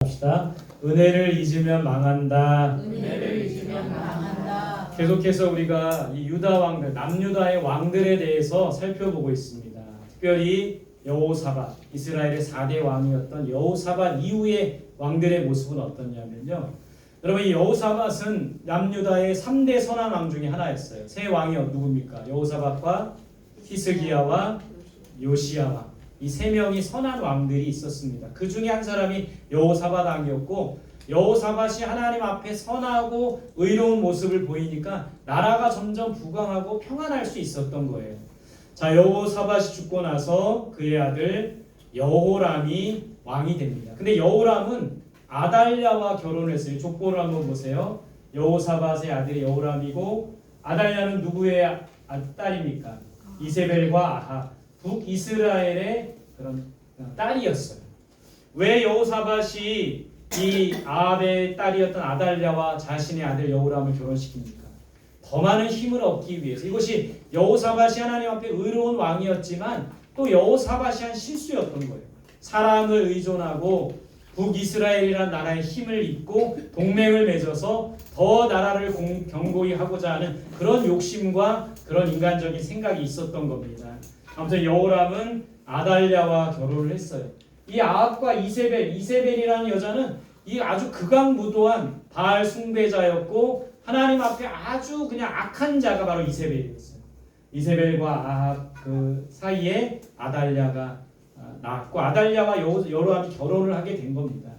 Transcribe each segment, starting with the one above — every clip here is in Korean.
합시다. 은혜를 잊으면 망한다. 은혜를 잊으면 망한다. 계속해서 우리가 이 유다 왕들, 남유다의 왕들에 대해서 살펴보고 있습니다. 특별히 여호사밧, 이스라엘의 4대 왕이었던 여호사밧 이후의 왕들의 모습은 어떠냐면요. 여러분, 이 여호사밧은 남유다의 3대 선한 왕 중에 하나였어요. 세 왕이 누굽니까? 여호사밧과 히스기야와 요시야 왕. 이 세 명이 선한 왕들이 있었습니다. 그 중에 한 사람이 여호사밧 왕이었고, 여호사밧이 하나님 앞에 선하고 의로운 모습을 보이니까 나라가 점점 부강하고 평안할 수 있었던 거예요. 자, 여호사밧이 죽고 나서 그의 아들 여호람이 왕이 됩니다. 근데 여호람은 아달랴와 결혼을 했어요. 족보를 한번 보세요. 여호사밧의 아들이 여호람이고, 아달랴는 누구의 딸입니까? 이세벨과 아합, 북이스라엘의 그런 딸이었어요. 왜 여호사밧이 이 아합의 딸이었던 아달랴와 자신의 아들 여호람을 결혼시킵니까? 더 많은 힘을 얻기 위해서. 이것이 여호사밧이 하나님 앞에 의로운 왕이었지만 또 여호사밧이 한 실수였던 거예요. 사람을 의존하고 북이스라엘이라는 나라의 힘을 입고 동맹을 맺어서 더 나라를 견고히 하고자 하는 그런 욕심과 그런 인간적인 생각이 있었던 겁니다. 아무튼 여호람은 아달랴와 결혼을 했어요. 이 아합과 이세벨이라는 여자는 이 아주 극악무도한 바알 숭배자였고, 하나님 앞에 아주 그냥 악한 자가 바로 이세벨이었어요. 이세벨과 아합 그 사이에 아달랴가 낳았고, 아달랴와 여호람이 결혼을 하게 된 겁니다.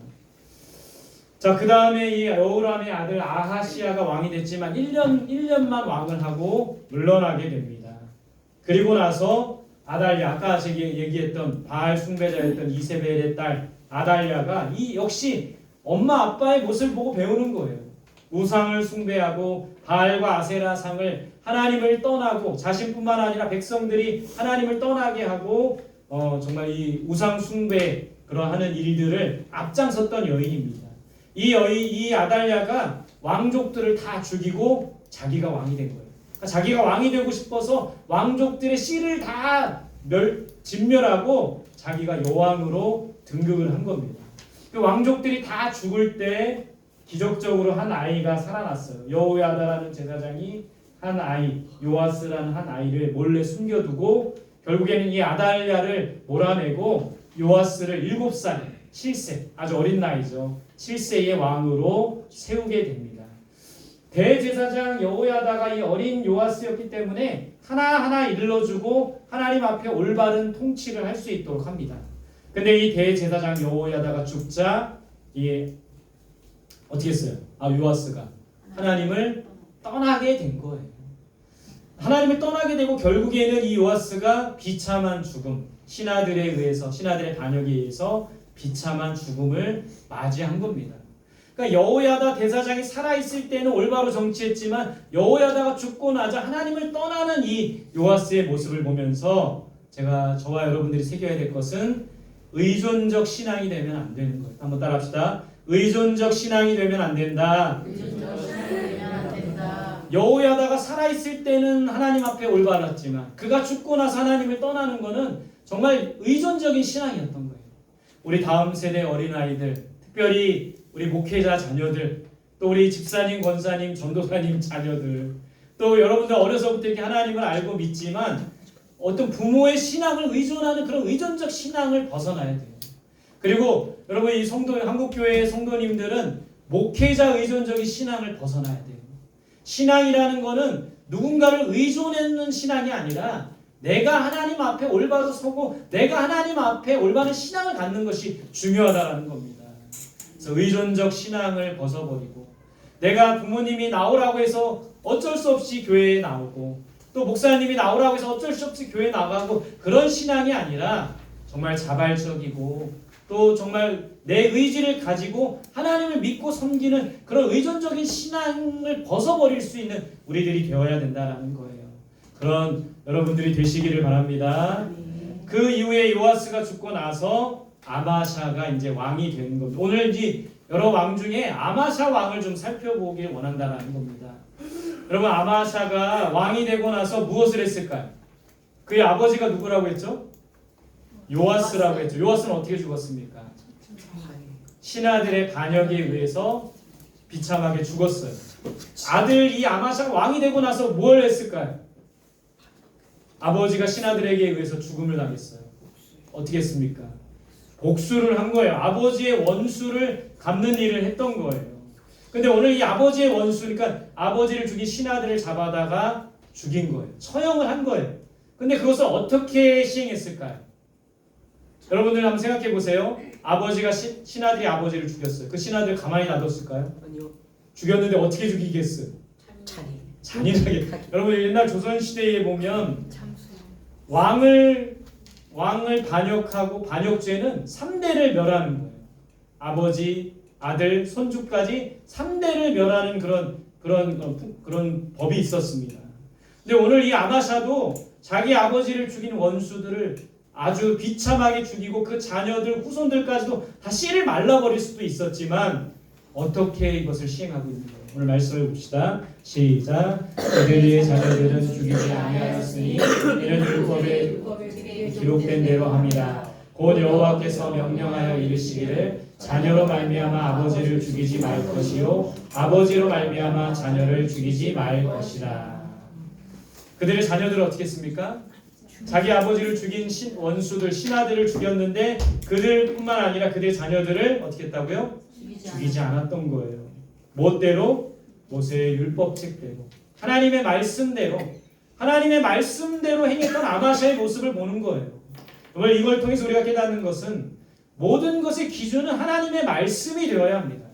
자, 그 다음에 이 여호람의 아들 아하시야가 왕이 됐지만 1년만 왕을 하고 물러나게 됩니다. 그리고 나서 아달랴, 아까 제가 얘기했던 바알 숭배자였던 이세벨의 딸 아달랴가 이 역시 엄마 아빠의 모습을 보고 배우는 거예요. 우상을 숭배하고 바알과 아세라 상을, 하나님을 떠나고, 자신뿐만 아니라 백성들이 하나님을 떠나게 하고 정말 이 우상 숭배 그러하는 일들을 앞장섰던 여인입니다. 이 아달랴가 왕족들을 다 죽이고 자기가 왕이 된 거예요. 자기가 왕이 되고 싶어서 왕족들의 씨를 다 진멸하고 자기가 여왕으로 등극을 한 겁니다. 그 왕족들이 다 죽을 때 기적적으로 한 아이가 살아났어요. 여호야다라는 제사장이 한 아이, 요아스라는 한 아이를 몰래 숨겨두고 결국에는 이 아달랴를 몰아내고 요아스를 7살, 7세, 아주 어린 나이죠. 7세의 왕으로 세우게 됩니다. 대제사장 여호야다가 이 어린 요아스였기 때문에 하나하나 일러주고 하나님 앞에 올바른 통치를 할 수 있도록 합니다. 근데 이 대제사장 여호야다가 죽자 어떻게 했어요? 요아스가 하나님을 떠나게 된 거예요. 하나님을 떠나게 되고 결국에는 이 요아스가 비참한 죽음, 신하들의 반역에 의해서 비참한 죽음을 맞이한 겁니다. 그러니까 여호야다 대사장이 살아있을 때는 올바로 정치했지만 여호야다가 죽고 나자 하나님을 떠나는 이 요아스의 모습을 보면서 저와 여러분들이 새겨야 될 것은 의존적 신앙이 되면 안 되는 거예요. 한번 따라합시다. 의존적 신앙이 되면 안 된다. 여호야다가 살아있을 때는 하나님 앞에 올바랐지만 그가 죽고 나서 하나님을 떠나는 것은 정말 의존적인 신앙이었던 거예요. 우리 다음 세대 어린아이들, 특별히 우리 목회자 자녀들, 또 우리 집사님, 권사님, 전도사님 자녀들, 또 여러분들 어려서부터 이렇게 하나님을 알고 믿지만 어떤 부모의 신앙을 의존하는 그런 의존적 신앙을 벗어나야 돼요. 그리고 여러분 이 한국교회의 성도님들은 목회자 의존적인 신앙을 벗어나야 돼요. 신앙이라는 거는 누군가를 의존하는 신앙이 아니라 내가 하나님 앞에 올바로 서고 내가 하나님 앞에 올바른 신앙을 갖는 것이 중요하다라는 겁니다. 그래서 의존적 신앙을 벗어버리고 내가 부모님이 나오라고 해서 어쩔 수 없이 교회에 나오고 또 목사님이 나오라고 해서 어쩔 수 없이 교회에 나가고 그런 신앙이 아니라 정말 자발적이고 또 정말 내 의지를 가지고 하나님을 믿고 섬기는 그런 의존적인 신앙을 벗어버릴 수 있는 우리들이 되어야 된다는 거예요. 그런 여러분들이 되시기를 바랍니다. 그 이후에 요아스가 죽고 나서 아마샤가 이제 왕이 된 겁니다. 오늘 이 여러 왕 중에 아마샤 왕을 좀 살펴보길 원한다는 겁니다. 여러분 아마샤가 왕이 되고 나서 무엇을 했을까요? 그의 아버지가 누구라고 했죠? 요아스라고 했죠. 요아스는 어떻게 죽었습니까? 신하들의 반역에 의해서 비참하게 죽었어요. 아들 이 아마샤가 왕이 되고 나서 뭘 했을까요? 아버지가 신하들에게 의해서 죽음을 당했어요. 어떻게 했습니까? 복수를 한 거예요. 아버지의 원수를 갚는 일을 했던 거예요. 근데 오늘 이 아버지의 원수니까 아버지를 죽인 신하들을 잡아다가 죽인 거예요. 처형을 한 거예요. 근데 그것을 어떻게 시행했을까요? 여러분들 한번 생각해 보세요. 아버지가 신하들이 아버지를 죽였어요. 그 신하들 가만히 놔뒀을까요? 아니요. 죽였는데 어떻게 죽이겠어요? 잔인하게. 여러분 옛날 조선 시대에 보면 왕을 반역하고 반역죄는 3대를 멸하는 거예요. 아버지, 아들, 손주까지 3대를 멸하는 그런 법이 있었습니다. 근데 오늘 이 아마샤도 자기 아버지를 죽인 원수들을 아주 비참하게 죽이고 그 자녀들, 후손들까지도 다 씨를 말라버릴 수도 있었지만 어떻게 이것을 시행하고 있는 거예요? 오늘 말씀을 봅시다. 시작. 그들의 자녀들은 죽이지 아니하였으니 이는 율법에 기록된 대로 합니다. 곧 여호와께서 명령하여 이르시기를 자녀로 말미암아 아버지를 죽이지 말 것이요 아버지로 말미암아 자녀를 죽이지 말 것이라. 그들의 자녀들은 어떻게 했습니까? 자기 아버지를 죽인 원수들 신하들을 죽였는데 그들뿐만 아니라 그들의 자녀들을 어떻게 했다고요? 죽이지 않았던 거예요. 무엇대로? 모세의 율법책대로 하나님의 말씀대로 행했던 아마샤의 모습을 보는 거예요. 오늘 이걸 통해서 우리가 깨닫는 것은 모든 것의 기준은 하나님의 말씀이 되어야 합니다.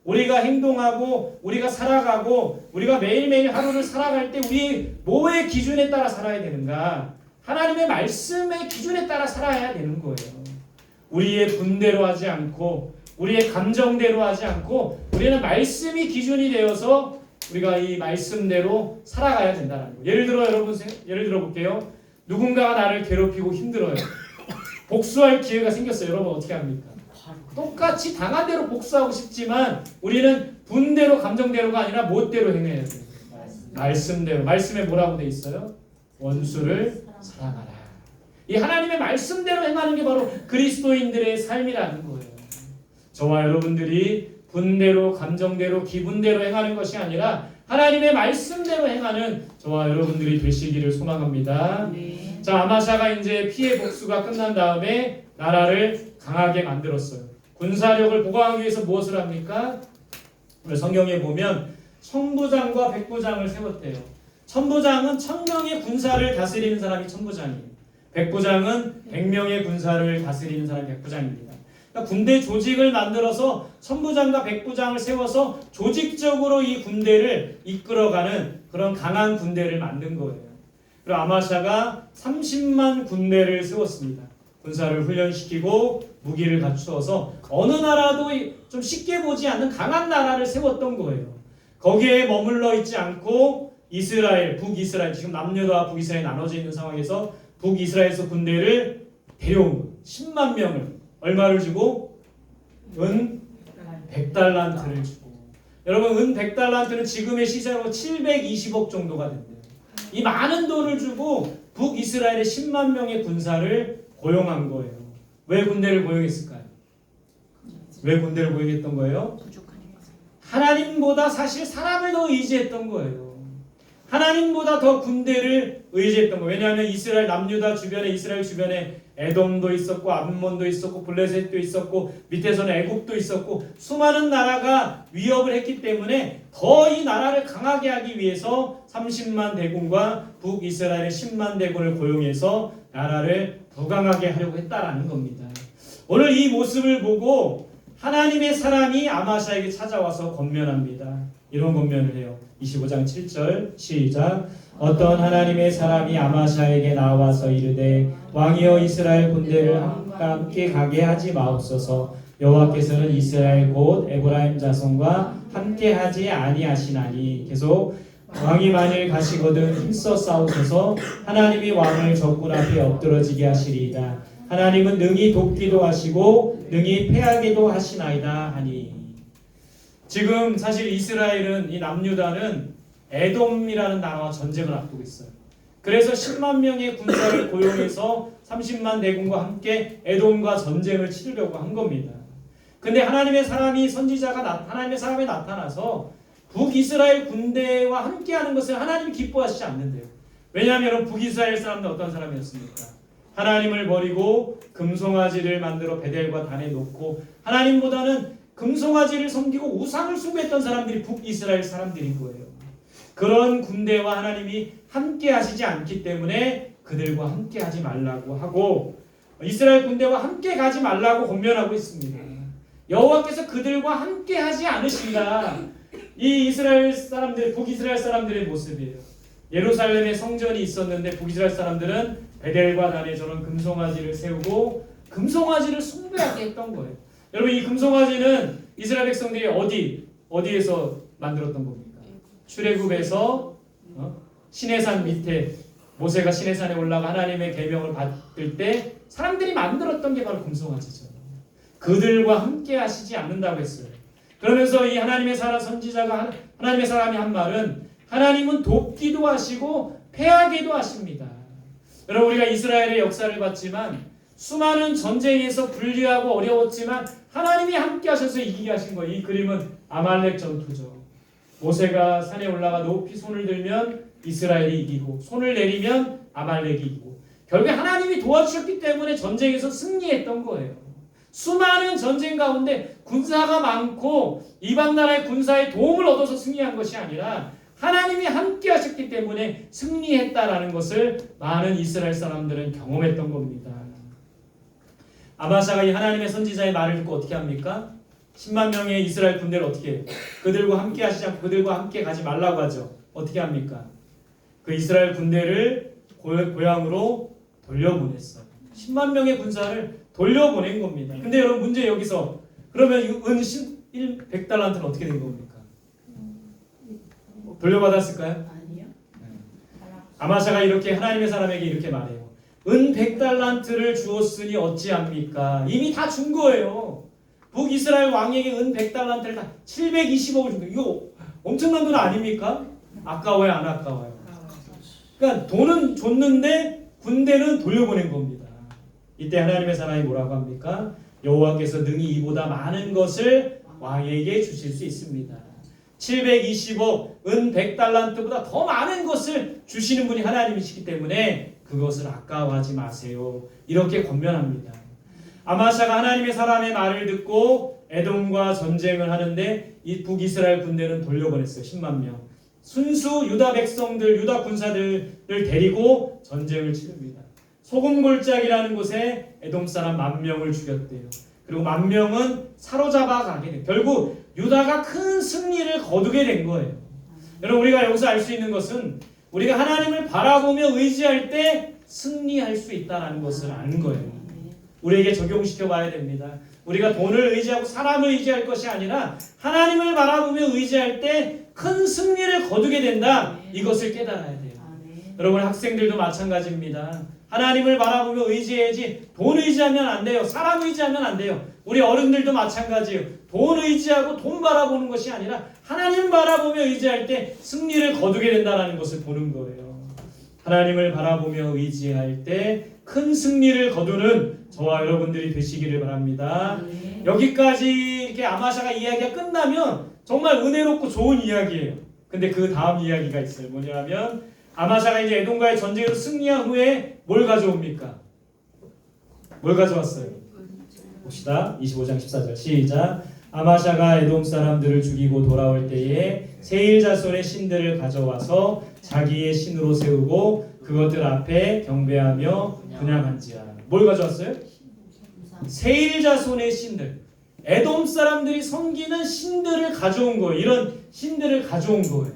우리가 행동하고 우리가 살아가고 우리가 매일매일 하루를 살아갈 때 우리 뭐의 기준에 따라 살아야 되는가? 하나님의 말씀의 기준에 따라 살아야 되는 거예요. 우리의 분대로 하지 않고 우리의 감정대로 하지 않고 우리는 말씀이 기준이 되어서 우리가 이 말씀대로 살아가야 된다는 거예요. 예를 들어 볼게요. 누군가가 나를 괴롭히고 힘들어요. 복수할 기회가 생겼어요. 여러분 어떻게 합니까? 똑같이 당한 대로 복수하고 싶지만 우리는 분대로 감정대로가 아니라 무엇대로 행해야 돼요? 말씀대로. 말씀에 뭐라고 돼 있어요? 원수를 사랑하라. 이 하나님의 말씀대로 행하는 게 바로 그리스도인들의 삶이라는 거예요. 저와 여러분들이 분대로 감정대로 기분대로 행하는 것이 아니라 하나님의 말씀대로 행하는 저와 여러분들이 되시기를 소망합니다. 네. 자, 아마샤가 이제 피해 복수가 끝난 다음에 나라를 강하게 만들었어요. 군사력을 보강하기 위해서 무엇을 합니까? 오늘 성경에 보면 천부장과 백부장을 세웠대요. 천부장은 1000명의 군사를 다스리는 사람이 천부장이에요. 백부장은 100명의 군사를 다스리는 사람이 백부장입니다. 그러니까 군대 조직을 만들어서 천부장과 백부장을 세워서 조직적으로 이 군대를 이끌어가는 그런 강한 군대를 만든 거예요. 그리고 아마샤가 30만 군대를 세웠습니다. 군사를 훈련시키고 무기를 갖추어서 어느 나라도 좀 쉽게 보지 않는 강한 나라를 세웠던 거예요. 거기에 머물러 있지 않고 이스라엘, 북이스라엘, 지금 남유다와 북이스라엘이 나눠져 있는 상황에서 북이스라엘에서 군대를 데려온 거예요. 10만 명을 얼마를 주고? 은 100달란트를 주고. 여러분 은 100달란트는 지금의 시세로 720억 정도가 된대요. 이 많은 돈을 주고 북이스라엘의 10만 명의 군사를 고용한 거예요. 왜 군대를 고용했을까요? 왜 군대를 고용했던 거예요? 하나님보다 사실 사람을 더 의지했던 거예요. 하나님보다 더 군대를 의지했던 거예요. 왜냐하면 이스라엘 남유다 주변에 이스라엘 주변에 에돔도 있었고 암몬도 있었고 블레셋도 있었고 밑에서는 애굽도 있었고 수많은 나라가 위협을 했기 때문에 더 이 나라를 강하게 하기 위해서 30만 대군과 북이스라엘의 10만 대군을 고용해서 나라를 부강하게 하려고 했다라는 겁니다. 오늘 이 모습을 보고 하나님의 사람이 아마샤에게 찾아와서 권면합니다. 이런 권면을 해요. 25장 7절 시작. 어떤 하나님의 사람이 아마샤에게 나와서 이르되 왕이여 이스라엘 군대를 함께 가게 하지 마옵소서. 여호와께서는 이스라엘 곧 에브라임 자손과 함께 하지 아니하시나니. 계속 왕이 만일 가시거든 힘써 싸우셔서 하나님이 왕을 적군 앞에 엎드러지게 하시리이다. 하나님은 능히 돕기도 하시고 능히 패하기도 하시나이다 하니. 지금 사실 이스라엘은 이 남유다는 에돔이라는 나라와 전쟁을 앞두고 있어요. 그래서 10만 명의 군사를 고용해서 30만 대군과 함께 에돔과 전쟁을 치르려고 한 겁니다. 근데 하나님의 사람이 하나님의 사람이 나타나서 북이스라엘 군대와 함께하는 것을 하나님이 기뻐하시지 않는데요. 왜냐하면 북이스라엘 사람은 어떤 사람이었습니까? 하나님을 버리고 금송아지를 만들어 베델과 단에 놓고 하나님보다는 금송아지를 섬기고 우상을 숭배했던 사람들이 북이스라엘 사람들인 거예요. 그런 군대와 하나님이 함께 하시지 않기 때문에 그들과 함께 하지 말라고 하고 이스라엘 군대와 함께 가지 말라고 권면하고 있습니다. 여호와께서 그들과 함께 하지 않으신다. 이 이스라엘 사람들, 북이스라엘 사람들의 모습이에요. 예루살렘에 성전이 있었는데 북이스라엘 사람들은 베델과 단에 저런 금송아지를 세우고 금송아지를 숭배하게 했던 거예요. 여러분, 이 금송아지는 이스라엘 백성들이 어디에서 만들었던 겁니까? 출애굽에서 시내산 밑에 모세가 시내산에 올라가 하나님의 계명을 받을 때 사람들이 만들었던 게 바로 금송아지죠. 그들과 함께 하시지 않는다고 했어요. 그러면서 이 하나님의 사람 선지자가 하나님의 사람이 한 말은 하나님은 돕기도 하시고 패하기도 하십니다. 여러분, 우리가 이스라엘의 역사를 봤지만 수많은 전쟁에서 불리하고 어려웠지만 하나님이 함께 하셔서 이기게 하신 거예요. 이 그림은 아말렉 전투죠. 모세가 산에 올라가 높이 손을 들면 이스라엘이 이기고 손을 내리면 아말렉이 이기고 결국에 하나님이 도와주셨기 때문에 전쟁에서 승리했던 거예요. 수많은 전쟁 가운데 군사가 많고 이방 나라의 군사의 도움을 얻어서 승리한 것이 아니라 하나님이 함께 하셨기 때문에 승리했다라는 것을 많은 이스라엘 사람들은 경험했던 겁니다. 아마샤가 이 하나님의 선지자의 말을 듣고 어떻게 합니까? 10만 명의 이스라엘 군대를 어떻게 해요? 그들과 함께 하시지 않고 그들과 함께 가지 말라고 하죠. 어떻게 합니까? 그 이스라엘 군대를 고향으로 돌려보냈어요. 10만 명의 군사를 돌려보낸 겁니다. 근데 여러분, 문제 여기서 그러면 은 100달란트는 어떻게 된 겁니까? 돌려받았을까요? 아니요. 아마샤가 이렇게 하나님의 사람에게 이렇게 말해요. 은 100달란트를 주었으니 어찌합니까? 이미 다 준 거예요. 북이스라엘 왕에게 은 100달란트를 다 720억을 준 거예요. 이거 엄청난 돈 아닙니까? 아까워요, 안 아까워요? 그러니까 돈은 줬는데 군대는 돌려보낸 겁니다. 이때 하나님의 사람이 뭐라고 합니까? 여호와께서 능히 이보다 많은 것을 왕에게 주실 수 있습니다. 720억, 은 100달란트보다 더 많은 것을 주시는 분이 하나님이시기 때문에 그것을 아까워하지 마세요. 이렇게 권면합니다. 아마샤가 하나님의 사람의 말을 듣고 에돔과 전쟁을 하는데 이 북이스라엘 군대는 돌려보냈어요. 10만 명. 순수 유다 백성들, 유다 군사들을 데리고 전쟁을 치릅니다. 소금골짜기라는 곳에 에돔 사람 10,000명을 죽였대요. 그리고 10,000명은 사로잡아 가게 돼요. 결국 유다가 큰 승리를 거두게 된 거예요. 여러분, 우리가 여기서 알 수 있는 것은 우리가 하나님을 바라보며 의지할 때 승리할 수 있다는 것을 아는 거예요. 우리에게 적용시켜 봐야 됩니다. 우리가 돈을 의지하고 사람을 의지할 것이 아니라 하나님을 바라보며 의지할 때 큰 승리를 거두게 된다. 이것을 깨달아야 돼요. 여러분, 학생들도 마찬가지입니다. 하나님을 바라보며 의지해야지 돈 의지하면 안 돼요. 사람 의지하면 안 돼요. 우리 어른들도 마찬가지예요. 돈 의지하고 돈 바라보는 것이 아니라 하나님 바라보며 의지할 때 승리를 거두게 된다는 것을 보는 거예요. 하나님을 바라보며 의지할 때 큰 승리를 거두는 저와 여러분들이 되시기를 바랍니다. 여기까지 이렇게 아마샤가 이야기가 끝나면 정말 은혜롭고 좋은 이야기예요. 근데 그 다음 이야기가 있어요. 뭐냐면 아마샤가 이제 에돔과의 전쟁에서 승리한 후에 뭘 가져옵니까? 뭘 가져왔어요? 봅시다. 25장 14절 시작. 아마샤가 에돔 사람들을 죽이고 돌아올 때에 세일 자손의 신들을 가져와서 자기의 신으로 세우고 그것들 앞에 경배하며 분향한지라. 뭘 가져왔어요? 세일 자손의 신들. 에돔 사람들이 섬기는 신들을 가져온 거예요. 이런 신들을 가져온 거예요.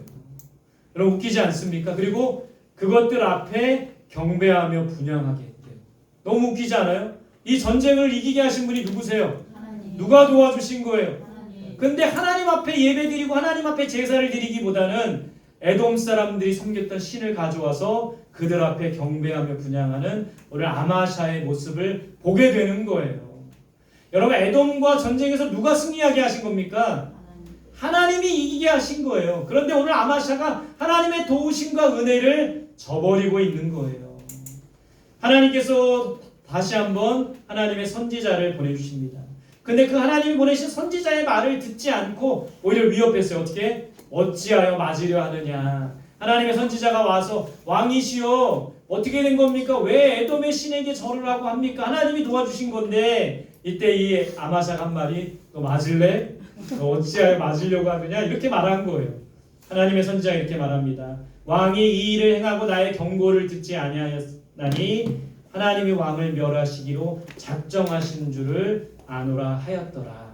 여러분, 웃기지 않습니까? 그리고 그것들 앞에 경배하며 분향하게 했대요. 너무 웃기지 않아요? 이 전쟁을 이기게 하신 분이 누구세요? 하나님. 누가 도와주신 거예요? 하나님. 근데 하나님 앞에 예배드리고 하나님 앞에 제사를 드리기보다는 에돔 사람들이 섬겼던 신을 가져와서 그들 앞에 경배하며 분향하는 오늘 아마샤의 모습을 보게 되는 거예요. 여러분, 에돔과 전쟁에서 누가 승리하게 하신 겁니까? 하나님이 이기게 하신 거예요. 그런데 오늘 아마샤가 하나님의 도우심과 은혜를 저버리고 있는 거예요. 하나님께서 다시 한번 하나님의 선지자를 보내주십니다. 근데 그 하나님이 보내신 선지자의 말을 듣지 않고 오히려 위협했어요. 어떻게? 어찌하여 맞으려 하느냐. 하나님의 선지자가 와서 왕이시여 어떻게 된 겁니까? 왜 에돔의 신에게 절을 하고 합니까? 하나님이 도와주신 건데. 이때 이 아마샤가 한 말이 너 맞을래? 너 어찌하여 맞으려고 하느냐? 이렇게 말한 거예요. 하나님의 선지자가 이렇게 말합니다. 왕이 이 일을 행하고 나의 경고를 듣지 아니하였나니 하나님이 왕을 멸하시기로 작정하신 줄을 아노라 하였더라.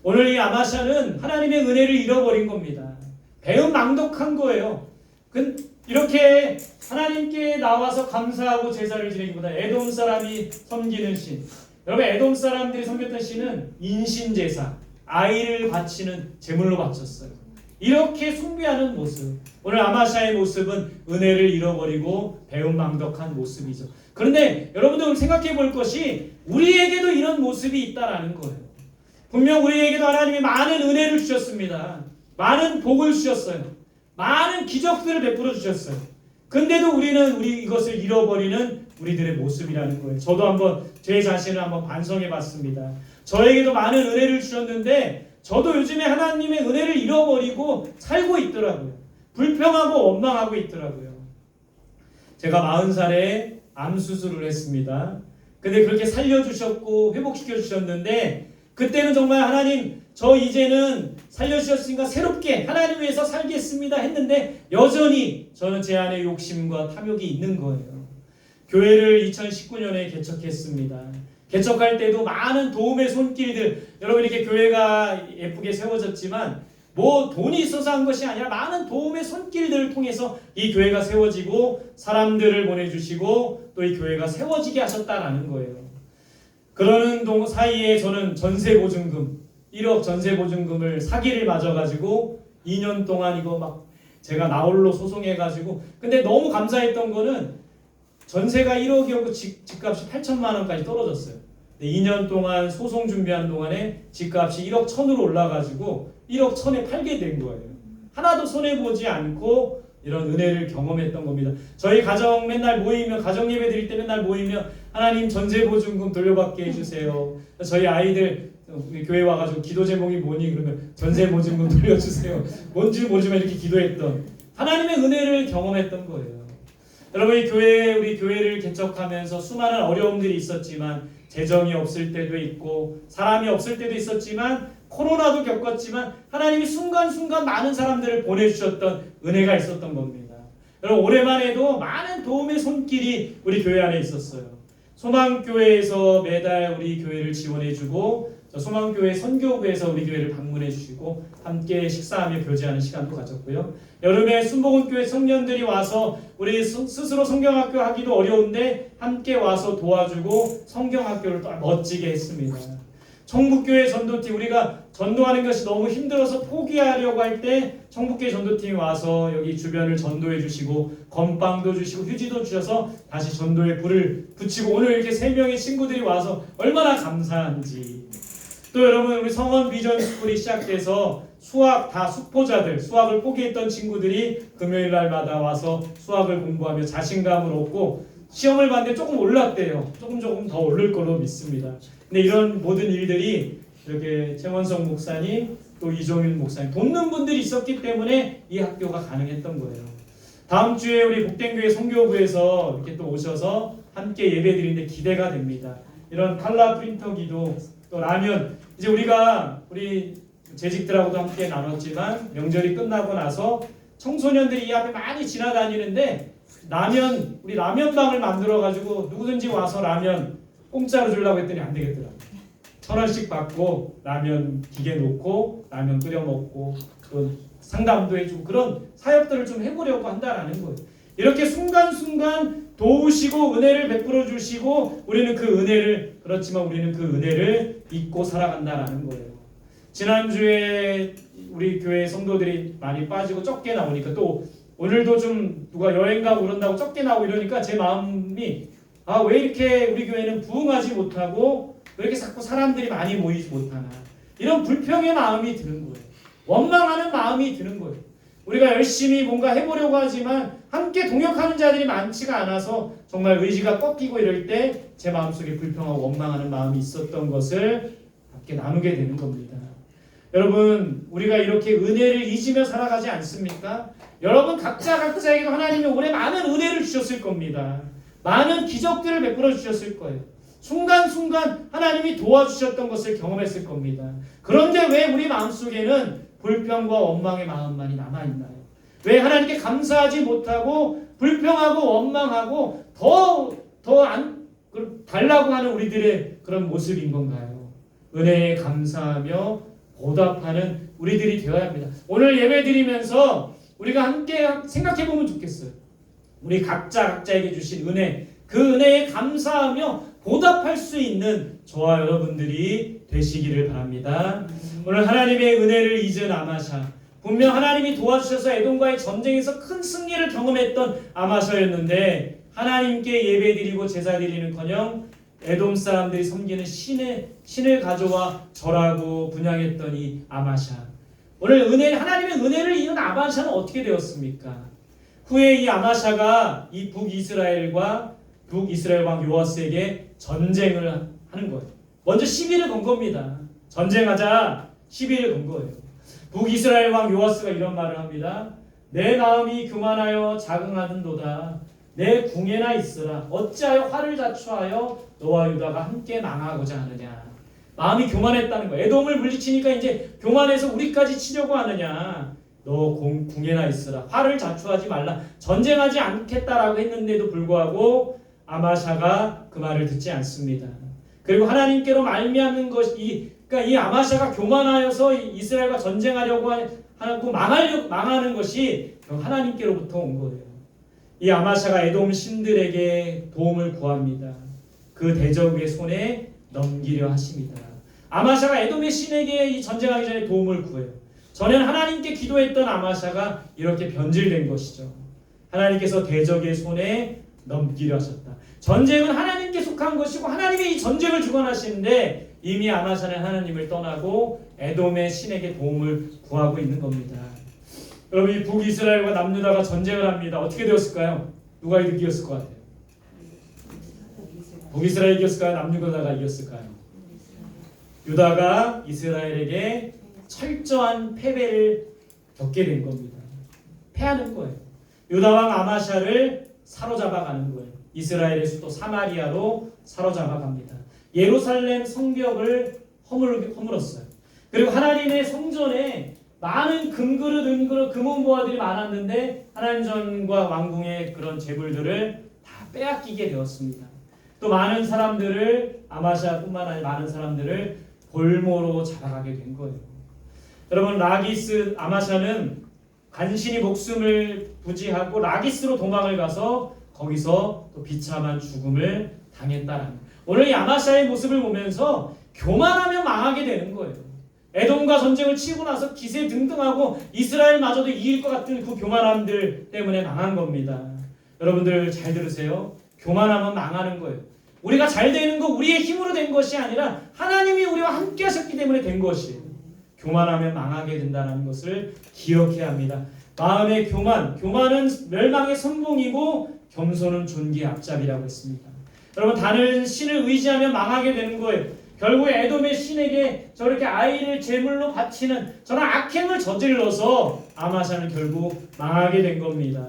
오늘 이 아마샤는 하나님의 은혜를 잃어버린 겁니다. 배은망덕한 거예요. 이렇게 하나님께 나와서 감사하고 제사를 지내기보다 에돔 사람이 섬기는 신, 여러분 에돔 사람들이 섬겼던 신은 인신제사, 아이를 바치는 제물로 바쳤어요. 이렇게 숭배하는 모습, 오늘 아마샤의 모습은 은혜를 잃어버리고 배은망덕한 모습이죠. 그런데 여러분들 생각해 볼 것이 우리에게도 이런 모습이 있다라는 거예요. 분명 우리에게도 하나님이 많은 은혜를 주셨습니다. 많은 복을 주셨어요. 많은 기적들을 베풀어 주셨어요. 근데도 우리는 이것을 잃어버리는 우리들의 모습이라는 거예요. 저도 한번 제 자신을 한번 반성해 봤습니다. 저에게도 많은 은혜를 주셨는데 저도 요즘에 하나님의 은혜를 잃어버리고 살고 있더라고요. 불평하고 원망하고 있더라고요. 제가 40살에 암 수술을 했습니다. 근데 그렇게 살려주셨고 회복시켜 주셨는데 그때는 정말 하나님 저 이제는 살려주셨으니까 새롭게 하나님 위해서 살겠습니다 했는데 여전히 저는 제 안에 욕심과 탐욕이 있는 거예요. 교회를 2019년에 개척했습니다. 개척할 때도 많은 도움의 손길들, 여러분 이렇게 교회가 예쁘게 세워졌지만 뭐 돈이 있어서 한 것이 아니라 많은 도움의 손길들을 통해서 이 교회가 세워지고 사람들을 보내주시고 또 이 교회가 세워지게 하셨다라는 거예요. 그러는 사이에 저는 전세보증금 1억 전세보증금을 사기를 맞아가지고 2년 동안 이거 막 제가 나홀로 소송해가지고, 근데 너무 감사했던 거는 전세가 1억이었고 집값이 8천만 원까지 떨어졌어요. 2년 동안 소송 준비하는 동안에 집값이 1억 1천으로 올라가지고 1억 1천에 팔게 된 거예요. 하나도 손해보지 않고 이런 은혜를 경험했던 겁니다. 저희 가정 맨날 모이면, 가정 예배 드릴 때 맨날 모이면 하나님 전세보증금 돌려받게 해주세요. 저희 아이들 교회 와가지고 기도 제목이 뭐니? 그러면 전세보증금 돌려주세요. 뭔지 모르지만 이렇게 기도했던 하나님의 은혜를 경험했던 거예요. 여러분 우리 교회를 개척하면서 수많은 어려움들이 있었지만 재정이 없을 때도 있고 사람이 없을 때도 있었지만 코로나도 겪었지만 하나님이 순간순간 많은 사람들을 보내주셨던 은혜가 있었던 겁니다. 여러분 올해만 해도 많은 도움의 손길이 우리 교회 안에 있었어요. 소망교회에서 매달 우리 교회를 지원해주고 소망교회 선교부에서 우리 교회를 방문해주시고 함께 식사하며 교제하는 시간도 가졌고요. 여름에 순복음교회 청년들이 와서 우리 스스로 성경학교 하기도 어려운데 함께 와서 도와주고 성경학교를 또 멋지게 했습니다. 청북교회 전도팀, 우리가 전도하는 것이 너무 힘들어서 포기하려고 할 때 청북교회 전도팀이 와서 여기 주변을 전도해 주시고 건빵도 주시고 휴지도 주셔서 다시 전도에 불을 붙이고 오늘 이렇게 3명의 친구들이 와서 얼마나 감사한지. 또 여러분 우리 성원 비전 스쿨이 시작돼서 수학 다 숙포자들, 수학을 포기했던 친구들이 금요일 날마다 와서 수학을 공부하며 자신감을 얻고 시험을 봤는데 조금 올랐대요. 조금 더 오를 걸로 믿습니다. 근데 이런 모든 일들이 이렇게 최원성 목사님 또 이종일 목사님 돕는 분들이 있었기 때문에 이 학교가 가능했던 거예요. 다음 주에 우리 복된교회 선교부에서 이렇게 또 오셔서 함께 예배 드리는데 기대가 됩니다. 이런 칼라 프린터기도 또 라면, 이제 우리 재직들하고도 함께 나눴지만 명절이 끝나고 나서 청소년들이 이 앞에 많이 지나다니는데 우리 라면방을 만들어가지고 누구든지 와서 라면 공짜로 주려고 했더니 안 되겠더라고요. 1,000원씩 받고 라면 기계 놓고 라면 끓여 먹고 또 상담도 해주고 그런 사역들을 좀 해보려고 한다라는 거예요. 이렇게 순간순간 도우시고 은혜를 베풀어 주시고 우리는 그 은혜를 잊고 살아간다라는 거예요. 지난주에 우리 교회 성도들이 많이 빠지고 적게 나오니까 또 오늘도 좀 누가 여행 가고 그런다고 적게 나오고 이러니까 제 마음이 왜 이렇게 우리 교회는 부흥하지 못하고 왜 이렇게 자꾸 사람들이 많이 모이지 못하나, 이런 불평의 마음이 드는 거예요. 원망하는 마음이 드는 거예요. 우리가 열심히 뭔가 해보려고 하지만 함께 동역하는 자들이 많지가 않아서 정말 의지가 꺾이고 이럴 때 제 마음속에 불평하고 원망하는 마음이 있었던 것을 이렇게 나누게 되는 겁니다. 여러분, 우리가 이렇게 은혜를 잊으며 살아가지 않습니까? 여러분 각자에게도 하나님이 올해 많은 은혜를 주셨을 겁니다. 많은 기적들을 베풀어 주셨을 거예요. 순간순간 하나님이 도와주셨던 것을 경험했을 겁니다. 그런데 왜 우리 마음속에는 불평과 원망의 마음만이 남아있나요? 왜 하나님께 감사하지 못하고 불평하고 원망하고 더 달라고 하는 우리들의 그런 모습인 건가요? 은혜에 감사하며 보답하는 우리들이 되어야 합니다. 오늘 예배 드리면서 우리가 함께 생각해 보면 좋겠어요. 우리 각자에게 주신 은혜, 그 은혜에 감사하며 보답할 수 있는 저와 여러분들이 되시기를 바랍니다. 오늘 하나님의 은혜를 잊은 아마샤, 분명 하나님이 도와주셔서 에돔과의 전쟁에서 큰 승리를 경험했던 아마샤였는데 하나님께 예배드리고 제사드리는커녕 에돔 사람들이 섬기는 신을 가져와 절하고 분향했던 이 아마샤. 오늘 하나님의 은혜를 잊은 아마샤는 어떻게 되었습니까? 후에 이 아마샤가 이 북이스라엘 왕 요아스에게 전쟁을 하는 거예요. 먼저 시비를 건 겁니다. 전쟁하자 시비를 건 거예요. 북이스라엘 왕 요아스가 이런 말을 합니다. 내 마음이 교만하여 자긍하는도다. 내 궁에나 있으라. 어찌하여 화를 자초하여 너와 유다가 함께 망하고자 하느냐. 마음이 교만했다는 거예요. 에돔을 물리치니까 이제 교만해서 우리까지 치려고 하느냐. 너 궁에나 있으라. 화를 자초하지 말라. 전쟁하지 않겠다라고 했는데도 불구하고 아마샤가 그 말을 듣지 않습니다. 그리고 하나님께로 말미암는 것이 그러니까 이 아마샤가 교만하여서 이스라엘과 전쟁하려고 하고 망하는 것이 하나님께로부터 온 거예요. 이 아마샤가 에돔 신들에게 도움을 구합니다. 그 대적의 손에 넘기려 하십니다. 아마샤가 에돔의 신에게 이 전쟁하기 전에 도움을 구해요. 전에는 하나님께 기도했던 아마샤가 이렇게 변질된 것이죠. 하나님께서 대적의 손에 넘기려 하셨다. 전쟁은 하나님께 속한 것이고 하나님이 이 전쟁을 주관하시는데 이미 아마샤는 하나님을 떠나고 에돔의 신에게 도움을 구하고 있는 겁니다. 여러분, 이 북이스라엘과 남유다가 전쟁을 합니다. 어떻게 되었을까요? 누가 이겼을 것 같아요? 북이스라엘이 이겼을까요? 남유다가 이겼을까요? 유다가 이스라엘에게 철저한 패배를 겪게 된 겁니다. 패하는 거예요. 유다 왕 아마샤를 사로잡아가는 거예요. 이스라엘의 수도 사마리아로 사로잡아갑니다. 예루살렘 성벽을 허물었어요. 그리고 하나님의 성전에 많은 금그릇, 은그릇, 금은보화들이 많았는데 하나님 전과 왕궁의 그런 재물들을 다 빼앗기게 되었습니다. 또 많은 사람들을 아마샤뿐만 아니라 많은 사람들을 볼모로 잡아가게 된 거예요. 여러분, 아마샤는 간신히 목숨을 부지하고 라기스로 도망을 가서 거기서 또 비참한 죽음을 당했다는 거예요. 오늘 이 아마샤의 모습을 보면서 교만하면 망하게 되는 거예요. 에돔과 전쟁을 치고 나서 기세등등하고 이스라엘마저도 이길 것 같은 그 교만함들 때문에 망한 겁니다. 여러분들 잘 들으세요. 교만하면 망하는 거예요. 우리가 잘 되는 거 우리의 힘으로 된 것이 아니라 하나님이 우리와 함께 하셨기 때문에 된 것이에요. 교만하면 망하게 된다는 것을 기억해야 합니다. 마음의 교만은 멸망의 선봉이고 겸손은 존귀의 앞잡이라고 했습니다. 여러분, 다른 신을 의지하면 망하게 되는 거예요. 결국 에돔의 신에게 저렇게 아이를 제물로 바치는 저런 악행을 저질러서 아마샤는 결국 망하게 된 겁니다.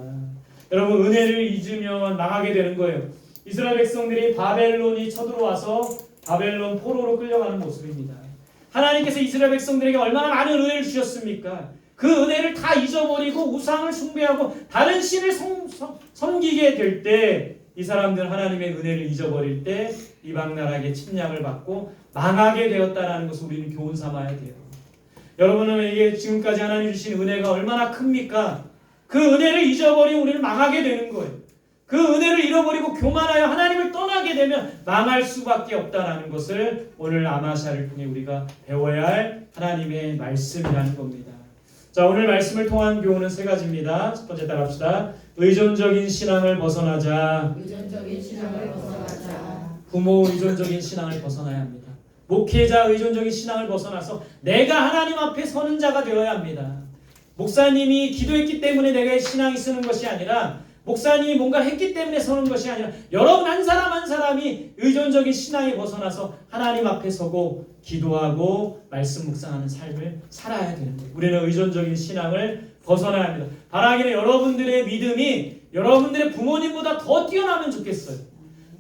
여러분, 은혜를 잊으면 망하게 되는 거예요. 이스라엘 백성들이 바벨론이 쳐들어와서 바벨론 포로로 끌려가는 모습입니다. 하나님께서 이스라엘 백성들에게 얼마나 많은 은혜를 주셨습니까? 그 은혜를 다 잊어버리고 우상을 숭배하고 다른 신을 섬기게 될 때 이 사람들 하나님의 은혜를 잊어버릴 때 이방 나라에게 침략을 받고 망하게 되었다는 것을 우리는 교훈 삼아야 돼요. 여러분에게 지금까지 하나님 주신 은혜가 얼마나 큽니까? 그 은혜를 잊어버리고 우리는 망하게 되는 거예요. 그 은혜를 잃어버리고 교만하여 하나님을 떠나게 되면 망할 수밖에 없다는 것을 오늘 아마샤를 통해 우리가 배워야 할 하나님의 말씀이라는 겁니다. 자, 오늘 말씀을 통한 교훈은 세 가지입니다. 첫 번째 따라합시다. 의존적인 신앙을 벗어나자. 의존적인 신앙을 벗어나자. 부모 의존적인 신앙을 벗어나야 합니다. 목회자 의존적인 신앙을 벗어나서 내가 하나님 앞에 서는 자가 되어야 합니다. 목사님이 기도했기 때문에 내가 신앙이 쓰는 것이 아니라 목사님이 뭔가 했기 때문에 서는 것이 아니라 여러분 한 사람 한 사람이 의존적인 신앙에 벗어나서 하나님 앞에 서고 기도하고 말씀 묵상하는 삶을 살아야 되는 거예요. 우리는 의존적인 신앙을 벗어나야 합니다. 바라기는 여러분들의 믿음이 여러분들의 부모님보다 더 뛰어나면 좋겠어요.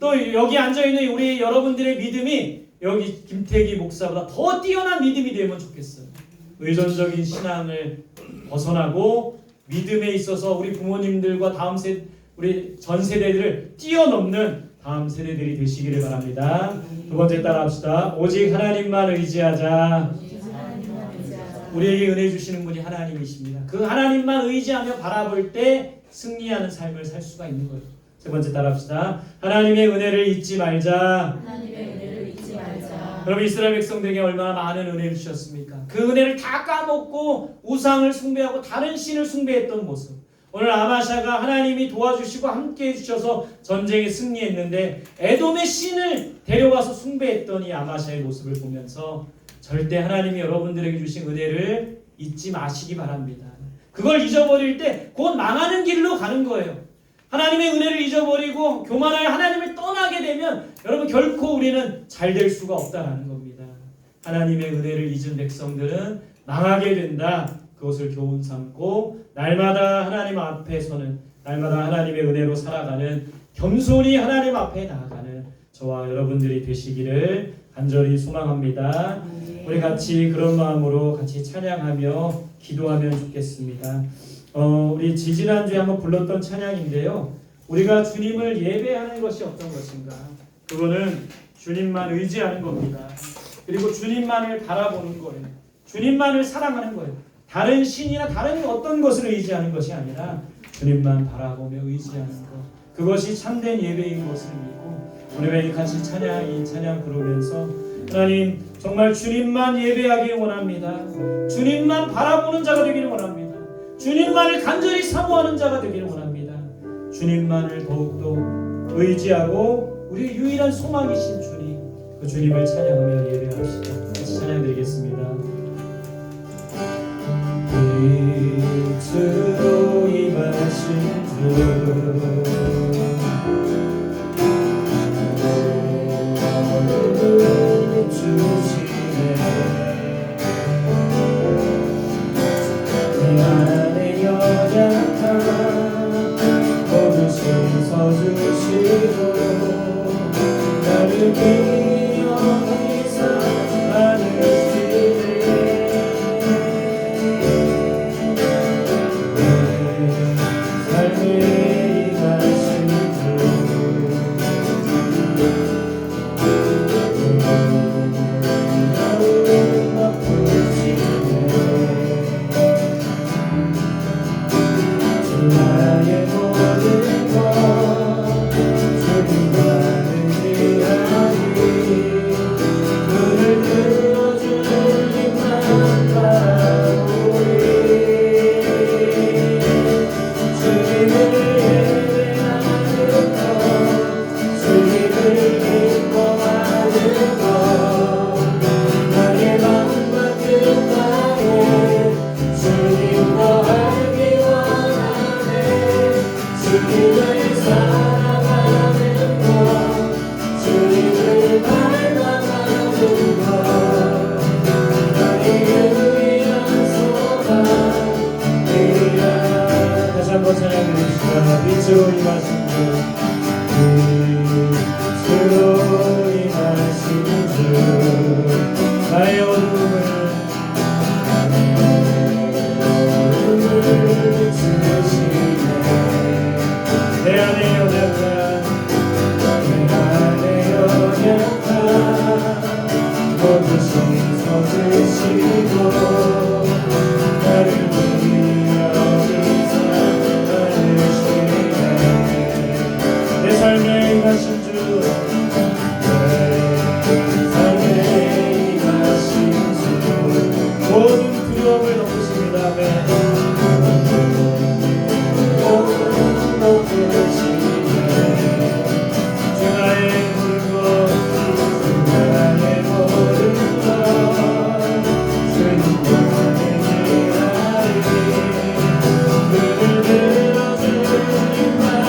또 여기 앉아있는 우리 여러분들의 믿음이 여기 김태기 목사보다 더 뛰어난 믿음이 되면 좋겠어요. 의존적인 신앙을 벗어나고 믿음에 있어서 우리 부모님들과 우리 전 세대들을 뛰어넘는 다음 세대들이 되시기를 바랍니다. 두 번째 따라합시다. 오직 하나님만 의지하자. 우리에게 은혜 주시는 분이 하나님이십니다. 그 하나님만 의지하며 바라볼 때 승리하는 삶을 살 수가 있는 거예요. 세 번째 따라합시다. 하나님의 은혜를 잊지 말자. 그럼 이스라엘 백성들에게 얼마나 많은 은혜를 주셨습니까? 그 은혜를 다 까먹고 우상을 숭배하고 다른 신을 숭배했던 모습. 오늘 아마샤가 하나님이 도와주시고 함께해 주셔서 전쟁에 승리했는데 에돔의 신을 데려와서 숭배했던 이 아마샤의 모습을 보면서 절대 하나님이 여러분들에게 주신 은혜를 잊지 마시기 바랍니다. 그걸 잊어버릴 때 곧 망하는 길로 가는 거예요. 하나님의 은혜를 잊어버리고 교만하여 하나님을 떠나게 되면 여러분 결코 우리는 잘 될 수가 없다라는 겁니다. 하나님의 은혜를 잊은 백성들은 망하게 된다. 그것을 교훈 삼고 날마다 하나님 앞에서는 날마다 하나님의 은혜로 살아가는 겸손히 하나님 앞에 나아가는 저와 여러분들이 되시기를 간절히 소망합니다. 우리 같이 그런 마음으로 같이 찬양하며 기도하면 좋겠습니다. 우리 지지난주에 한번 불렀던 찬양인데요. 우리가 주님을 예배하는 것이 어떤 것인가? 그거는 주님만 의지하는 겁니다. 그리고 주님만을 바라보는 거예요. 주님만을 사랑하는 거예요. 다른 신이나 다른 어떤 것을 의지하는 것이 아니라 주님만 바라보며 의지하는 것. 그것이 참된 예배인 것을 믿고 우리가 같이 이 찬양 부르면서 하나님 정말 주님만 예배하길 원합니다. 주님만 바라보는 자가 되기를 원합니다. 주님만을 간절히 사모하는 자가 되기를 원합니다. 주님만을 더욱더 의지하고 우리의 유일한 소망이신 주님, 그 주님을 찬양하며 예배합시다. 같이 찬양드리겠습니다. 빛으로 임하신 주 주시네 내 안에 연약한 모든 씻어주시고 나를 기억이 사랑하시네 삶에 임하신 나의 모든 것 주님만을 위하니 그를 들어주님만 바라보리 주님을 예배하는 것 주님을 기뻐하는 것 나의 마음과 뜻하에 주님과 알기 원하네 주님을 사랑하는 것 주님을 닮아가는 것 나의 유일한 소망이라. 다시 한번 찬양드립시다. 빛으로 임하신 주 빛으로 임하신 주 나의 어둠을 내 안에 연약한 모든 씻어주시고 나를 위하여 사랑하시네 내 삶에 임하신 주 내 삶에 임하신 주 모든 두려움을 덮으십니다. 아멘. 주님만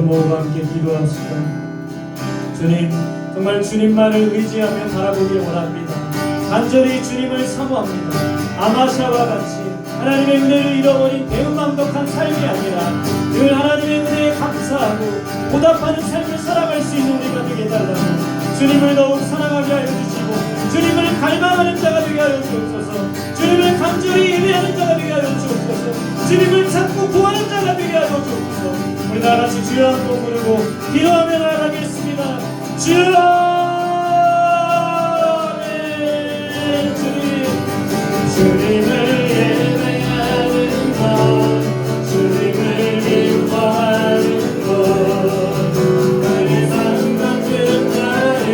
모두가 함께 기도합시다. 주님, 정말 주님만을 의지하며 바라보길 원합니다. 간절히 주님을 사모합니다. 아마샤와 같이 하나님의 은혜를 잃어버린 배은망덕한 삶이 아니라 늘 하나님의 은혜에 감사하고 보답하는 삶을 살아갈 수 있는 우리가 되게 해달라고, 주님을 더욱 사랑하게 하여 주시고 주님을 갈망하는 자가 되게 하여 주옵소서. 주님을 간절히 예배하는 자가 되게 하여 주옵소서. 주님을 찾고 구하는 자가 되게 하여 주옵소서. 우리 다같이 주여 한번 부르고 기도하며 나아가겠습니다. 주여, 주님을 예배하는 것, 주님을 기뻐하는 것, 나의 삶과 뜻하에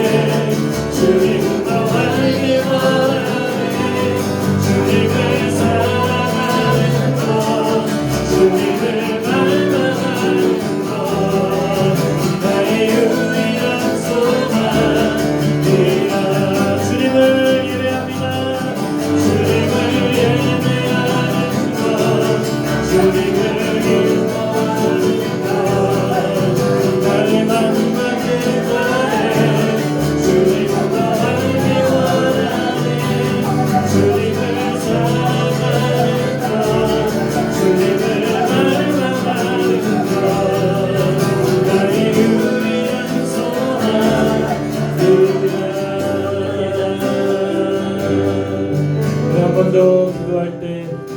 주님도 알기 원하네. 주님을 사랑하는 것, 주님을 갈망하는 것, 나의 유일한 소망이라. 주님을 예배합니다. 주님을 예배하는 것, 주님을 기뻐하는 것, 나의 마음과 뜻하에 주님도 알기 원하네. 주님을 사랑하는 것, 주님을 갈망하는 것, 나의 유일한 소망이라. 한 번 더 기도할 때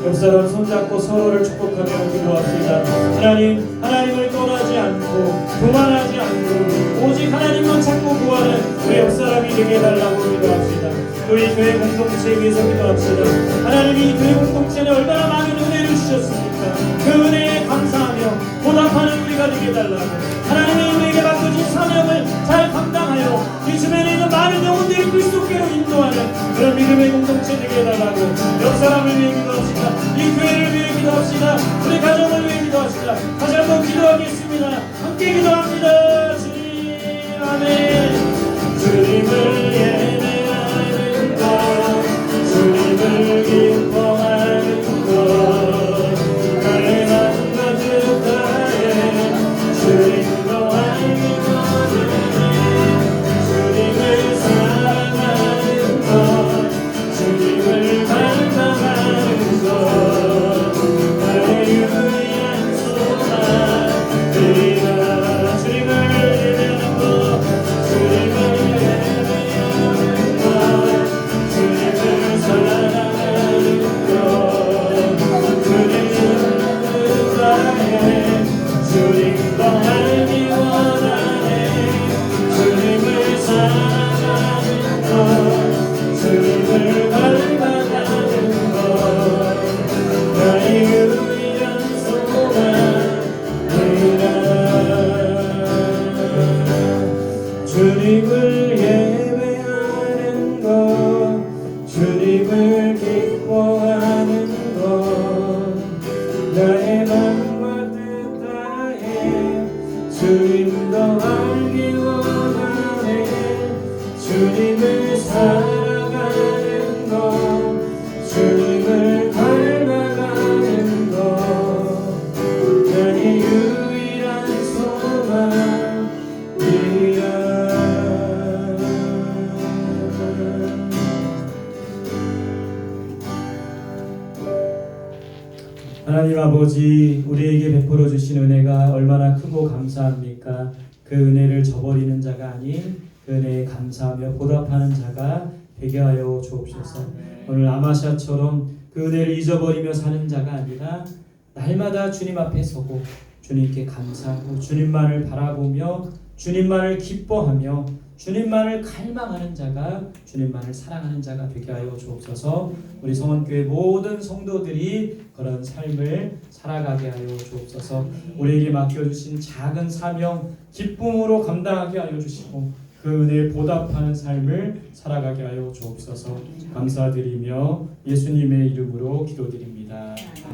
옆사람 손잡고 서로를 축복하며 기도합시다. 하나님, 하나님을 떠나지 않고 교만하지 않고 오직 하나님만 찾고 구하는 우리 옆사람이 되게 해달라고 기도합시다. 우리 교회 공동체에 위해서 기도합시다. 하나님이 이 교회 공동체에 얼마나 많은 은혜를 주셨습니까? 그 은혜에 감사하며 보답하는 우리가 되게 해달라고, 하나님이 우리에게 맡겨진 사명을 잘 감당하여 이 주변에 있는 많은 영혼들이 그리스도께로 인도하는 그런 믿음의 공동체 되게 해달라고, 옆 사람을 위해 기도합시다. 이 교회를 위해 기도합시다. 우리 가정을 위해 기도합시다. 다시 한번 기도하겠습니다. 함께 기도합니다. 주님, 아멘. 주님을 예배하는 것, 주님을 기뻐하는 것, 나의 마음과 뜻하에 주님도 알기 원하네. 주님을 사랑하는 것, 주님을 갈망하는 것, 나의 유일한 소망이라. 주님을 예배하는 것, 주님을 예배하는 것, 주님을 사랑하는 것, 주님을 뜻하에 주님도 알기 원하네. 주님을 사랑하는 것, 주님을 갈망하는 것, 나의 유일한 소망이라. 주님을 예배하는 것, 주님을 기뻐하는 것, 나의 마음과 뜻하에 주님도 알기 원하네. 주님을 사랑하는 것, 주님을 갈망하는 것, 나의 유일한 소망이라. 하나님 아버지, 우리에게 베풀어 주신 은혜가 얼마나 크고 감사합니까? 그 은혜를 저버리는 자가 아닌 그 은혜에 감사하며 보답하는 자가 되게 하여 주옵소서. 오늘 아마샤처럼 그 은혜를 잊어버리며 사는 자가 아니라 날마다 주님 앞에 서고 주님께 감사하고 주님만을 바라보며 주님만을 기뻐하며 주님만을 갈망하는 자가, 주님만을 사랑하는 자가 되게 하여 주옵소서. 우리 성원교회 모든 성도들이 그런 삶을 살아가게 하여 주옵소서. 우리에게 맡겨주신 작은 사명 기쁨으로 감당하게 하여 주시고 그 은혜에 보답하는 삶을 살아가게 하여 주옵소서. 감사드리며 예수님의 이름으로 기도드립니다.